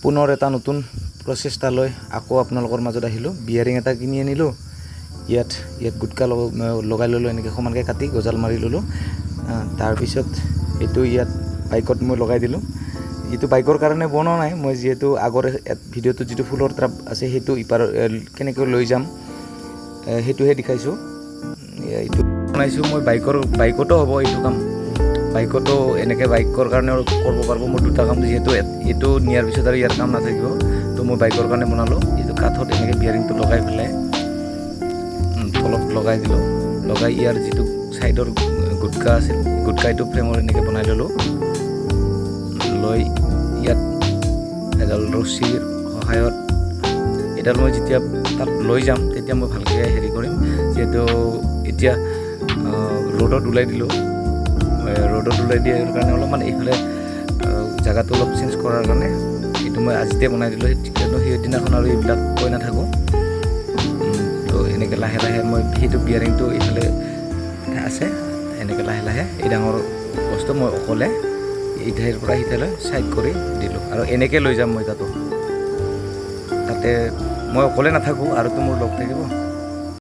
পুনৰ এটা নতুন প্ৰচেষ্টা লৈ আকৌ আপোনালোকৰ মাজত আহিলোঁ। বিয়াৰিং এটা কিনি আনিলোঁ, ইয়াত গুটকা লগাই ল'লোঁ, এনেকৈ সমানকৈ কাটি গজাল মাৰি ল'লোঁ। তাৰপিছত এইটো ইয়াত বাইকত মই লগাই দিলোঁ। এইটো বাইকৰ কাৰণে বনোৱা নাই, মই যিহেতু আগৰ ভিডিঅ'টোত যিটো ফুলৰ ট্ৰাপ আছে সেইটো ইপাৰ কেনেকৈ লৈ যাম সেইটোহে দেখাইছোঁ। এইটো বনাইছোঁ মই বাইকতো হ'ব এইটো কাম, বাইকতো এনেকৈ বাইকৰ কাৰণে কৰিব পাৰিব। মোৰ দুটা কাম, যিহেতু এইটো নিয়াৰ পিছত আৰু ইয়াৰ কাম নাথাকিব, তো মই বাইকৰ কাৰণে বনালোঁ। এইটো কাঠত এনেকৈ বিয়াৰিংটো লগাই পেলাই তলত লগাই দিলোঁ, লগাই ইয়াৰ যিটো ছাইডৰ গুটকা আছিল গুটকাটো ফ্ৰেমৰ এনেকৈ বনাই ল'লোঁ। লৈ ইয়াত এডাল ৰছীৰ সহায়ত এডাল মই যেতিয়া তাত লৈ যাম তেতিয়া মই ভালকৈ হেৰি কৰিম। যিহেতু এতিয়া ৰ'দত ওলাই দিলোঁ, ৰ'দত ওলাই দিয়াৰ কাৰণে অলপমান এইফালে জেগাটো অলপ চেঞ্জ কৰাৰ কাৰণে এইটো মই আজিতে বনাই দিলোঁ। সেইদিনাখন আৰু এইবিলাক কৈ নাথাকোঁ। তো এনেকৈ লাহে লাহে মই সেইটো বিয়াৰিংটো এইফালে আছে, এনেকৈ লাহে লাহে এই ডাঙৰ বস্তু মই অকলে এই ঠাইৰ পৰা সিঠাইলৈ ছাইড কৰি দিলোঁ। আৰু এনেকৈ লৈ যাম মই তাতে মই অকলে নাথাকোঁ, আৰুতো মোৰ লগ থাকিব।